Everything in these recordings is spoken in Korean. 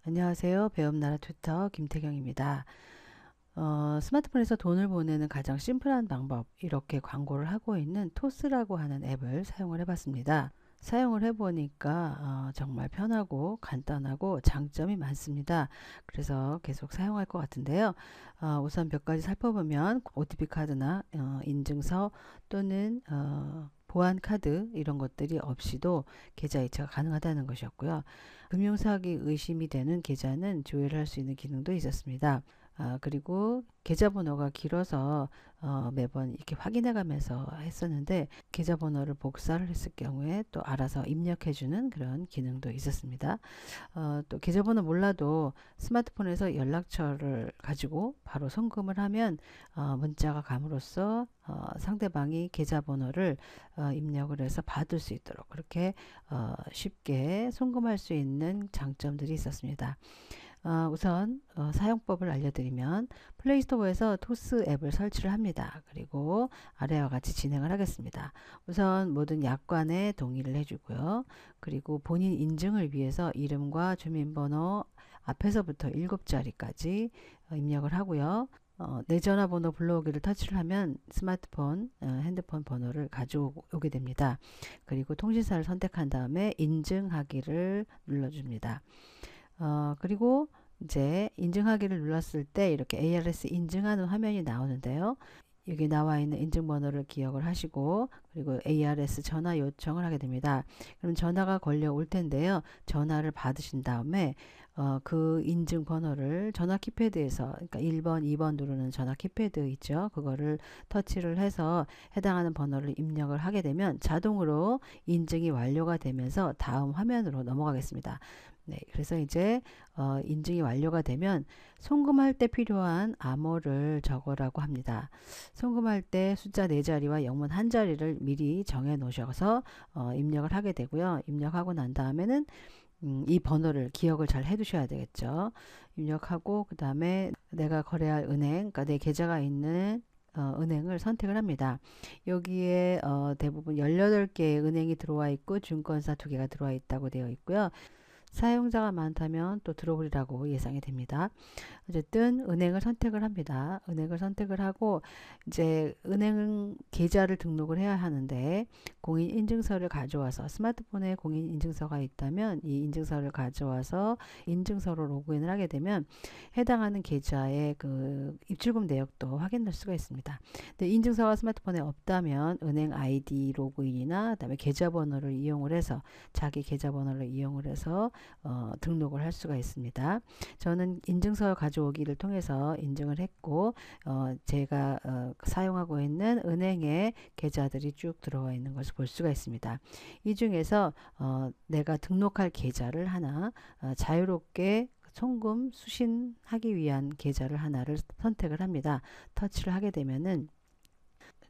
안녕하세요. 배움나라 튜터 김태경입니다. 스마트폰에서 돈을 보내는 가장 심플한 방법, 이렇게 광고를 하고 있는 토스라고 하는 앱을 사용을 해봤습니다. 사용을 해보니까 정말 편하고 간단하고 장점이 많습니다. 그래서 계속 사용할 것 같은데요. 우선 몇 가지 살펴보면 OTP 카드나 인증서 또는 보안 카드 이런 것들이 없이도 계좌 이체가 가능하다는 것이었고요. 금융사기 의심이 되는 계좌는 조회를 할 수 있는 기능도 있었습니다. 그리고 계좌번호가 길어서 매번 이렇게 확인해 가면서 했었는데, 계좌번호를 복사를 했을 경우에 또 알아서 입력해주는 그런 기능도 있었습니다. 또 계좌번호 몰라도 스마트폰에서 연락처를 가지고 바로 송금을 하면 문자가 감으로써 상대방이 계좌번호를 입력을 해서 받을 수 있도록 그렇게 쉽게 송금할 수 있는 장점들이 있었습니다. 우선 사용법을 알려드리면, 플레이스토어에서 토스 앱을 설치를 합니다. 그리고 아래와 같이 진행을 하겠습니다. 우선 모든 약관에 동의를 해주고요. 그리고 본인 인증을 위해서 이름과 주민번호 앞에서부터 7자리까지 입력을 하고요. 내 전화번호 불러오기를 터치를 하면 스마트폰, 핸드폰 번호를 가져오게 됩니다. 그리고 통신사를 선택한 다음에 인증하기를 눌러줍니다. 그리고 이제 인증하기를 눌렀을 때 이렇게 ARS 인증하는 화면이 나오는데요. 여기 나와 있는 인증번호를 기억을 하시고, 그리고 ARS 전화 요청을 하게 됩니다. 그럼 전화가 걸려올 텐데요. 전화를 받으신 다음에 그 인증번호를 전화 키패드에서, 그러니까 1번, 2번 누르는 전화 키패드 있죠. 그거를 터치를 해서 해당하는 번호를 입력을 하게 되면 자동으로 인증이 완료가 되면서 다음 화면으로 넘어가겠습니다. 네, 그래서 이제 인증이 완료가 되면 송금할 때 필요한 암호를 적으라고 합니다. 송금할 때 숫자 4자리와 영문 1자리를 미리 정해 놓으셔서 입력을 하게 되고요. 입력하고 난 다음에는 이 번호를 기억을 잘 해두셔야 되겠죠. 입력하고 그 다음에 내가 거래할 은행, 그러니까 내 계좌가 있는 은행을 선택을 합니다. 여기에 대부분 18개의 은행이 들어와 있고 증권사 2개가 들어와 있다고 되어 있고요. 사용자가 많다면 또 들어오리라고 예상이 됩니다. 어쨌든 은행을 선택을 합니다. 은행을 선택을 하고 이제 은행 계좌를 등록을 해야 하는데, 공인인증서를 가져와서, 스마트폰에 공인인증서가 있다면 이 인증서를 가져와서 인증서로 로그인을 하게 되면 해당하는 계좌의 그 입출금 내역도 확인할 수가 있습니다. 근데 인증서가 스마트폰에 없다면 은행 아이디 로그인이나 그다음에 계좌번호를 이용을 해서, 자기 계좌번호를 이용을 해서 등록을 할 수가 있습니다. 저는 인증서 가져오기를 통해서 인증을 했고, 제가 사용하고 있는 은행의 계좌들이 쭉 들어와 있는 것을 볼 수가 있습니다. 이 중에서 내가 등록할 계좌를 하나, 자유롭게 송금 수신하기 위한 계좌를 하나를 선택을 합니다. 터치를 하게 되면은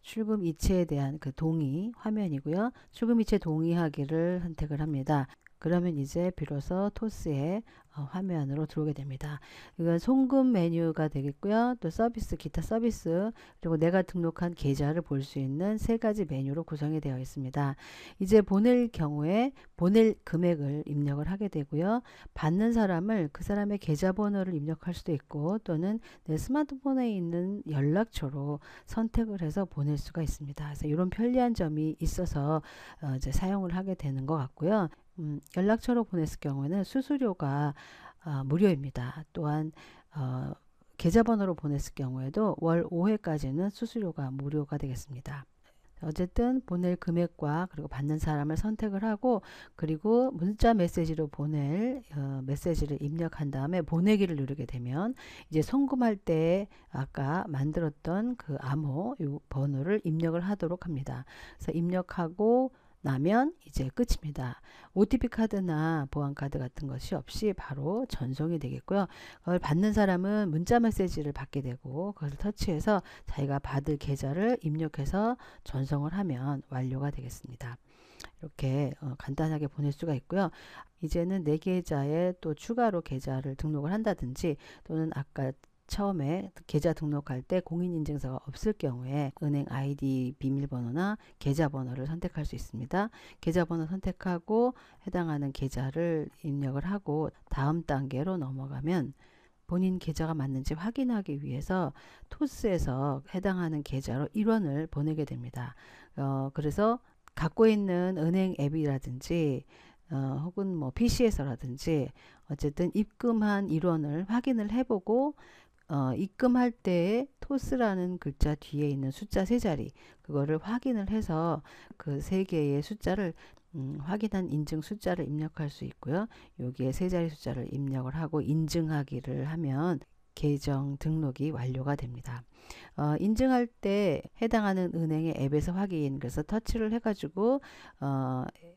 출금 이체에 대한 그 동의 화면이고요. 출금 이체 동의하기를 선택을 합니다. 그러면 이제 비로소 토스의 화면으로 들어오게 됩니다. 이건 송금 메뉴가 되겠고요. 또 서비스, 기타 서비스, 그리고 내가 등록한 계좌를 볼 수 있는 3가지 메뉴로 구성이 되어 있습니다. 이제 보낼 경우에 보낼 금액을 입력을 하게 되고요. 받는 사람을, 그 사람의 계좌번호를 입력할 수도 있고, 또는 내 스마트폰에 있는 연락처로 선택을 해서 보낼 수가 있습니다. 그래서 이런 편리한 점이 있어서 이제 사용을 하게 되는 것 같고요. 연락처로 보냈을 경우에는 수수료가 무료입니다. 또한 계좌번호로 보냈을 경우에도 월 5회까지는 수수료가 무료가 되겠습니다. 어쨌든 보낼 금액과 그리고 받는 사람을 선택을 하고, 그리고 문자 메시지로 보낼 메시지를 입력한 다음에 보내기를 누르게 되면 이제 송금할 때 아까 만들었던 그 암호 요 번호를 입력을 하도록 합니다. 그래서 입력하고 나면 이제 끝입니다. OTP 카드나 보안 카드 같은 것이 없이 바로 전송이 되겠고요. 그걸 받는 사람은 문자 메시지를 받게 되고, 그것을 터치해서 자기가 받을 계좌를 입력해서 전송을 하면 완료가 되겠습니다. 이렇게 간단하게 보낼 수가 있고요. 이제는 내 계좌에 또 추가로 계좌를 등록을 한다든지, 또는 아까 처음에 계좌 등록할 때 공인인증서가 없을 경우에 은행 아이디 비밀번호나 계좌번호를 선택할 수 있습니다. 계좌번호 선택하고 해당하는 계좌를 입력을 하고 다음 단계로 넘어가면 본인 계좌가 맞는지 확인하기 위해서 토스에서 해당하는 계좌로 1원을 보내게 됩니다. 그래서 갖고 있는 은행 앱이라든지 혹은 뭐 PC에서라든지 어쨌든 입금한 1원을 확인을 해보고 입금할 때에 토스라는 글자 뒤에 있는 숫자 3자리 그거를 확인을 해서 그 3개의 숫자를 확인한 인증 숫자를 입력할 수 있고요. 여기에 3자리 숫자를 입력을 하고 인증하기를 하면 계정 등록이 완료가 됩니다. 인증할 때 해당하는 은행의 앱에서 확인, 그래서 터치를 해가지고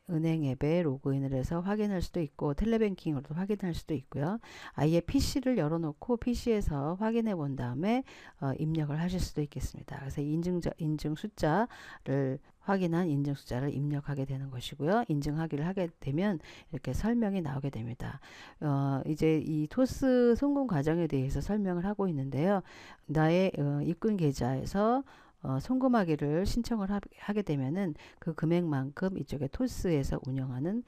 은행 앱에 로그인을 해서 확인할 수도 있고 텔레뱅킹으로도 확인할 수도 있고요. 아예 PC를 열어놓고 PC에서 확인해 본 다음에 입력을 하실 수도 있겠습니다. 그래서 인증 숫자를 확인한 인증 숫자를 입력하게 되는 것이고요. 인증하기를 하게 되면 이렇게 설명이 나오게 됩니다. 이제 이 토스 송금 과정에 대해서 설명을 하고 있는데요. 나의 입금 계좌에서 송금하기를 신청을 하게 되면은 그 금액만큼 이쪽에 토스에서 운영하는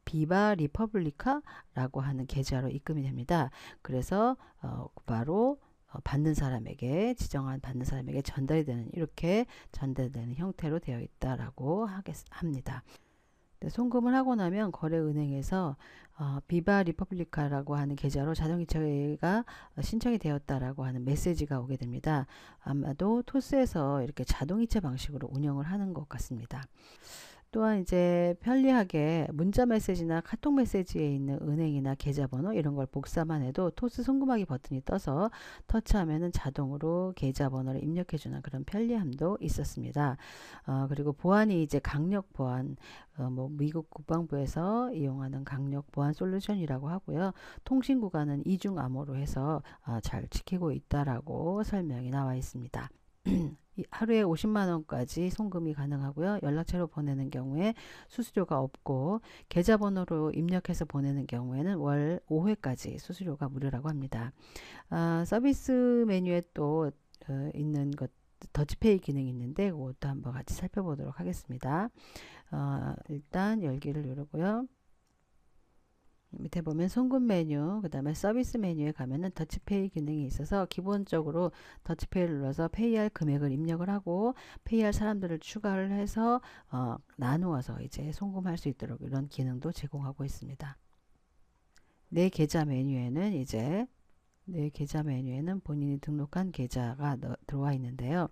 비바 리퍼블리카라고 하는 계좌로 입금이 됩니다. 그래서 바로 받는 사람에게 지정한 받는 사람에게 전달이 되는 이렇게 전달되는 형태로 되어 있다라고 합니다. 송금을 하고 나면 거래은행에서 비바 리퍼블리카라고 하는 계좌로 자동이체가 신청이 되었다라고 하는 메시지가 오게 됩니다. 아마도 토스에서 이렇게 자동이체 방식으로 운영을 하는 것 같습니다. 또한 이제 편리하게 문자 메시지나 카톡 메시지에 있는 은행이나 계좌번호 이런 걸 복사만 해도 토스 송금하기 버튼이 떠서 터치하면은 자동으로 계좌번호를 입력해주는 그런 편리함도 있었습니다. 그리고 보안이 이제 강력 보안, 뭐 미국 국방부에서 이용하는 강력 보안 솔루션이라고 하고요. 통신 구간은 이중 암호로 해서 잘 지키고 있다라고 설명이 나와 있습니다. 하루에 50만 원까지 송금이 가능하고요. 연락처로 보내는 경우에 수수료가 없고 계좌번호로 입력해서 보내는 경우에는 월 5회까지 수수료가 무료라고 합니다. 서비스 메뉴에 또 있는 것 더치페이 기능이 있는데 그것도 한번 같이 살펴보도록 하겠습니다. 일단 열기를 누르고요. 밑에 보면 송금 메뉴, 그 다음에 서비스 메뉴에 가면은 더치페이 기능이 있어서 기본적으로 더치페이를 눌러서 페이할 금액을 입력을 하고 페이할 사람들을 추가를 해서 나누어서 이제 송금할 수 있도록 이런 기능도 제공하고 있습니다. 내 계좌 메뉴에는 본인이 등록한 계좌가 들어와 있는데요.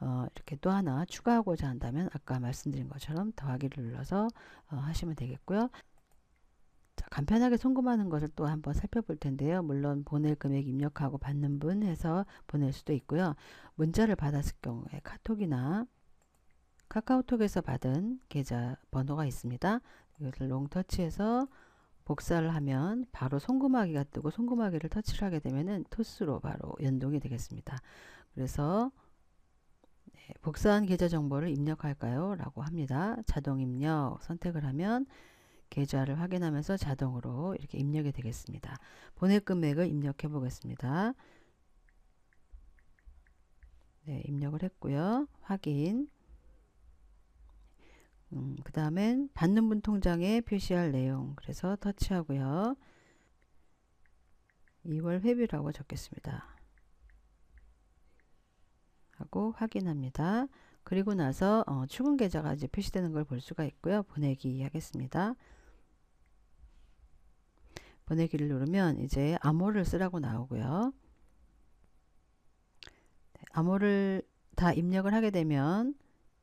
이렇게 또 하나 추가하고자 한다면 아까 말씀드린 것처럼 더하기를 눌러서 하시면 되겠고요. 자, 간편하게 송금하는 것을 또 한번 살펴볼 텐데요. 물론 보낼 금액 입력하고 받는 분 해서 보낼 수도 있고요. 문자를 받았을 경우에 카톡이나 카카오톡에서 받은 계좌 번호가 있습니다. 이것을 롱터치해서 복사를 하면 바로 송금하기가 뜨고 송금하기를 터치를 하게 되면은 토스로 바로 연동이 되겠습니다. 그래서 복사한 계좌 정보를 입력할까요? 라고 합니다. 자동 입력 선택을 하면 계좌를 확인하면서 자동으로 이렇게 입력이 되겠습니다. 보낼 금액을 입력해 보겠습니다. 네, 입력을 했고요. 확인. 그 다음엔 받는 분 통장에 표시할 내용. 그래서 터치하고요. 2월 회비라고 적겠습니다. 하고 확인합니다. 그리고 나서 출금 계좌가 이제 표시되는 걸 볼 수가 있고요. 보내기 하겠습니다. 보내기를 누르면 이제 암호를 쓰라고 나오고요. 암호를 다 입력을 하게 되면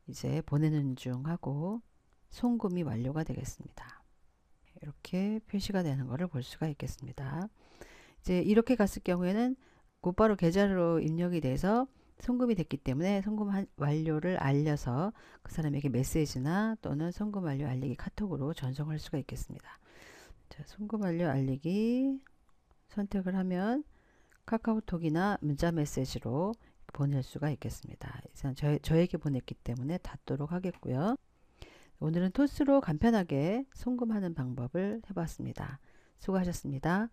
이제 보내는 중 하고 송금이 완료가 되겠습니다. 이렇게 표시가 되는 것을 볼 수가 있겠습니다. 이제 이렇게 갔을 경우에는 곧바로 계좌로 입력이 돼서 송금이 됐기 때문에 송금 완료를 알려서 그 사람에게 메시지나 또는 송금 완료 알리기 카톡으로 전송할 수가 있겠습니다. 자, 송금 완료 알리기 선택을 하면 카카오톡이나 문자 메시지로 보낼 수가 있겠습니다. 저에게 보냈기 때문에 닫도록 하겠고요. 오늘은 토스로 간편하게 송금하는 방법을 해봤습니다. 수고하셨습니다.